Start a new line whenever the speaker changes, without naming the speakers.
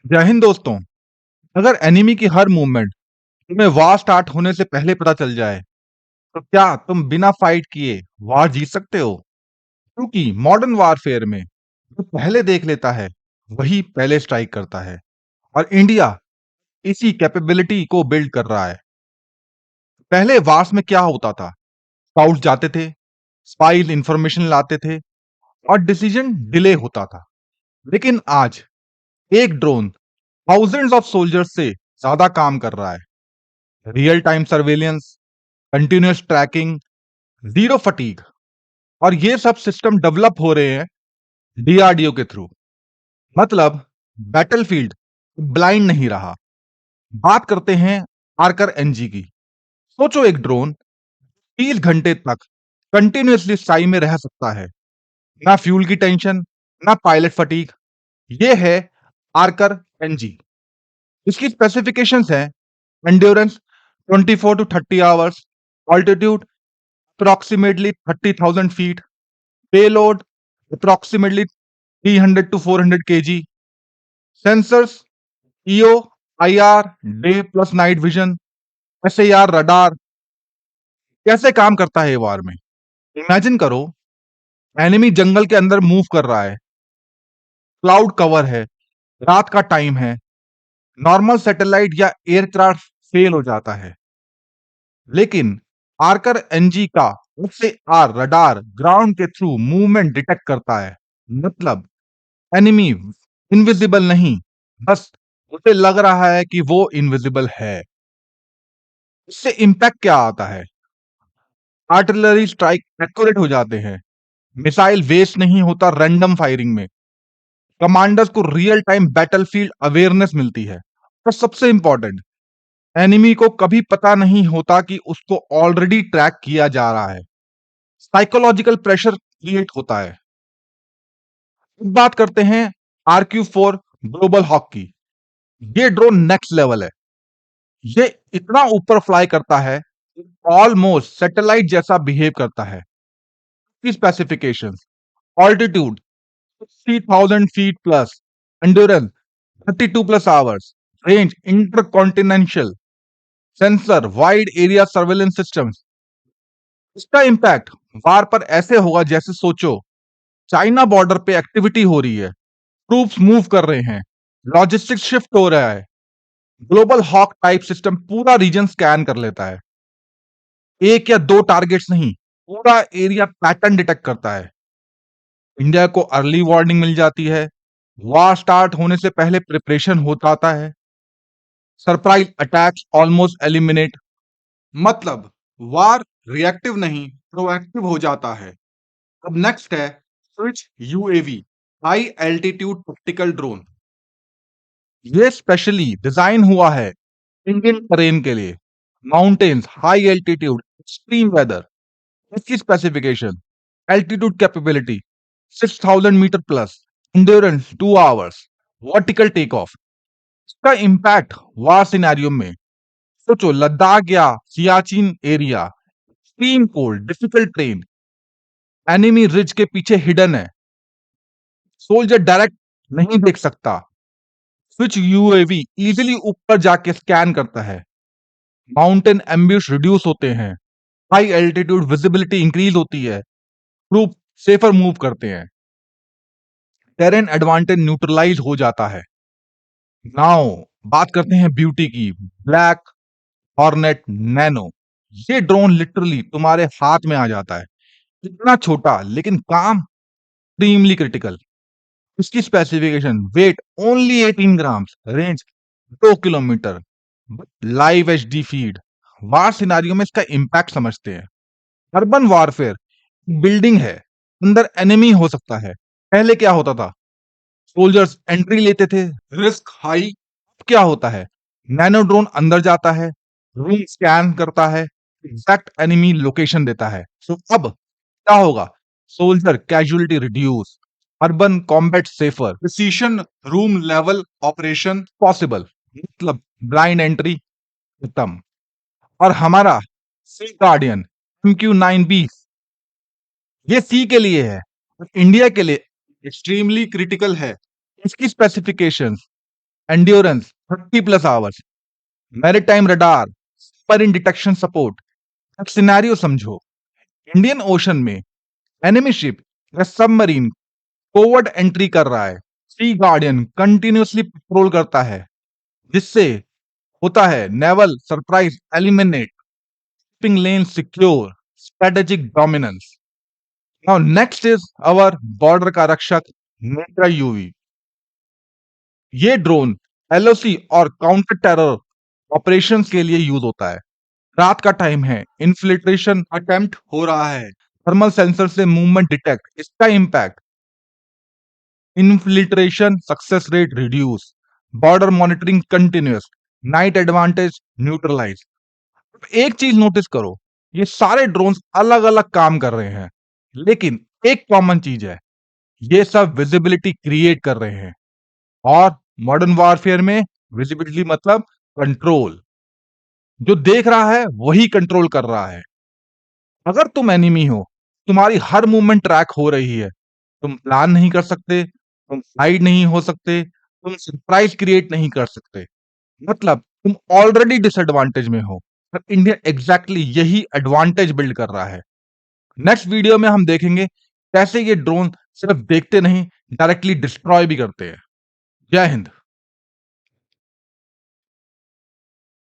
जय हिंद दोस्तों। अगर एनिमी की हर मूवमेंट तुम्हें वार स्टार्ट होने से पहले पता चल जाए तो क्या तुम बिना फाइट किए वार जीत सकते हो? क्योंकि मॉडर्न वारफेयर में जो पहले देख लेता है वही पहले स्ट्राइक करता है और इंडिया इसी कैपेबिलिटी को बिल्ड कर रहा है। पहले वार्स में क्या होता था? स्काउट्स जाते थे, स्पाइज इंफॉर्मेशन लाते थे और डिसीजन डिले होता था। लेकिन आज एक ड्रोन थाउजेंड्स ऑफ सोल्जर्स से ज्यादा काम कर रहा है। Real time surveillance, continuous tracking, zero fatigue, और ये सब सिस्टम डेवलप हो रहे हैं डीआरडीओ के थ्रू। मतलब बैटलफील्ड ब्लाइंड नहीं रहा। बात करते हैं आर्कर एनजी की। सोचो, एक ड्रोन 30 घंटे तक कंटिन्यूसली स्काई में रह सकता है। ना फ्यूल की टेंशन, ना पायलट फटीग। ये है आर्कर एनजी। इसकी स्पेसिफिकेशंस हैं: endurance 24 to 30 hours, altitude approximately 30,000 feet, payload approximately 300 to 400 kg, sensors EO, IR, day plus night vision, SAR radar. कैसे काम करता है ये वार में? इमेजिन करो, एनिमी जंगल के अंदर मूव कर रहा है, क्लाउड कवर है, रात का टाइम है, नॉर्मल सैटेलाइट या एयरक्राफ्ट फेल हो जाता है। लेकिन आर्कर एनजी का SAR रडार ग्राउंड के थ्रू मूवमेंट डिटेक्ट करता है। मतलब एनिमी इनविजिबल नहीं, बस उसे लग रहा है कि वो इनविजिबल है। इससे इंपैक्ट क्या आता है? आर्टिलरी स्ट्राइक एक्यूरेट हो जाते हैं, मिसाइल वेस्ट नहीं होता रैंडम फायरिंग में, कमांडर्स को रियल टाइम बैटलफील्ड अवेयरनेस मिलती है, और सबसे इंपॉर्टेंट, एनिमी को कभी पता नहीं होता कि उसको ऑलरेडी ट्रैक किया जा रहा है। साइकोलॉजिकल प्रेशर क्रिएट होता है। अब बात करते हैं RQ-4 ग्लोबल हॉक की। ये ड्रोन नेक्स्ट लेवल है। ये इतना ऊपर फ्लाई करता है, ऑलमोस्ट सैटेलाइट जैसा बिहेव करता है। की specifications: altitude 60,000 feet plus, endurance 32 plus hours, range intercontinental, sensor wide area surveillance systems. इसका इंपैक्ट वार पर ऐसे होगा जैसे सोचो, चाइना बॉर्डर पे एक्टिविटी हो रही है, ट्रूप्स मूव कर रहे हैं, लॉजिस्टिक्स शिफ्ट हो रहा है। ग्लोबल हॉक टाइप सिस्टम पूरा रीजन स्कैन कर लेता है। एक या दो टारगेट्स नहीं, पूरा एरिया पैटर्न डिटेक्ट करता है। इंडिया को अर्ली वार्निंग मिल जाती है, वार स्टार्ट होने से पहले प्रिपरेशन हो जाता है, सरप्राइज अटैक्स ऑलमोस्ट एलिमिनेट। मतलब वार रिएक्टिव नहीं, प्रोएक्टिव हो जाता है। अब नेक्स्ट है switch UAV, high altitude tactical drone. ये स्पेशली डिजाइन हुआ है इंडियन टेरेन के लिए, mountains, high altitude, extreme weather. इसकी specification: altitude capability 6,000 metre plus, endurance 2 hours, vertical take off. इसका इंपैक्ट वार सिनेरियो में सोचो, लद्दाख या Siachen area, extreme cold, difficult terrain, enemy ridge के पीछे हिडन है, सोल्जर डायरेक्ट नहीं देख सकता। स्विच यूएवी इजीली ऊपर जाके स्कैन करता है, माउंटेन एम्ब्यूश रिड्यूस होते हैं, हाई एल्टीट्यूड विजिबिलिटी इंक्रीज होती है, ग्रुप सेफर मूव करते हैं, टेरेन एडवांटेज न्यूट्रलाइज हो जाता है। नाउ बात करते हैं ब्यूटी की, ब्लैक हॉर्नेट नैनो। ये ड्रोन लिटरली तुम्हारे हाथ में आ जाता है, इतना छोटा लेकिन काम एक्सट्रीमली क्रिटिकल। इसकी specification: weight only 18 grams, range 2 kilometre, live HD feed. War scenario में इसका इंपैक्ट समझते हैं। अर्बन वारफेयर, बिल्डिंग है, अंदर एनिमी हो सकता है। पहले क्या होता था? सोल्जर्स एंट्री लेते थे, रिस्क हाई। क्या होता है? नैनो ड्रोन अंदर जाता है, रूम स्कैन करता है, एग्जैक्ट एनिमी लोकेशन देता है। सो अब क्या होगा? Soldier casualty reduce, urban combat safer, precision room level operation possible. मतलब ब्लाइंड एंट्री खत्म। और हमारा सी गार्डियन MQ-9B, ये सी के लिए है, इंडिया के लिए एक्सट्रीमली क्रिटिकल है। इसकी specifications: endurance 30+ hours, maritime radar, submarine detection support. अब सिनेरियो समझो, इंडियन ओशन में एनिमी शिप या सबमरीन कोवर्ट एंट्री कर रहा है। सी गार्डियन कंटिन्यूअसली पेट्रोल करता है, जिससे होता है naval surprise eliminate, keeping lane secure, strategic dominance. Now next is our border का रक्षक नेत्रा यूवी। ये ड्रोन एलओसी और काउंटर टेरर ऑपरेशंस के लिए यूज होता है। रात का टाइम है, इन्फिल्ट्रेशन अटेम्प्ट हो रहा है, थर्मल सेंसर से मूवमेंट डिटेक्ट, इसका impact infiltration success rate reduce, border monitoring continuous, night advantage neutralise. एक चीज नोटिस करो, ये सारे ड्रोन्स अलग अलग काम कर रहे हैं, लेकिन एक कॉमन चीज है, ये सब विजिबिलिटी क्रिएट कर रहे हैं। और मॉडर्न वॉरफेयर में विजिबिलिटी मतलब कंट्रोल। जो देख रहा है वही कंट्रोल कर रहा है। अगर तुम एनिमी हो, तुम्हारी हर मूवमेंट ट्रैक हो रही है, तुम प्लान नहीं कर सकते, तुम हाइड नहीं हो सकते, तुम सरप्राइज क्रिएट नहीं कर सकते, मतलब तुम ऑलरेडी डिसएडवांटेज में हो। पर इंडिया एग्जैक्टली यही एडवांटेज बिल्ड कर रहा है। नेक्स्ट वीडियो में हम देखेंगे कैसे ये ड्रोन सिर्फ देखते नहीं, डायरेक्टली डिस्ट्रॉय भी करते हैं। जय हिंद।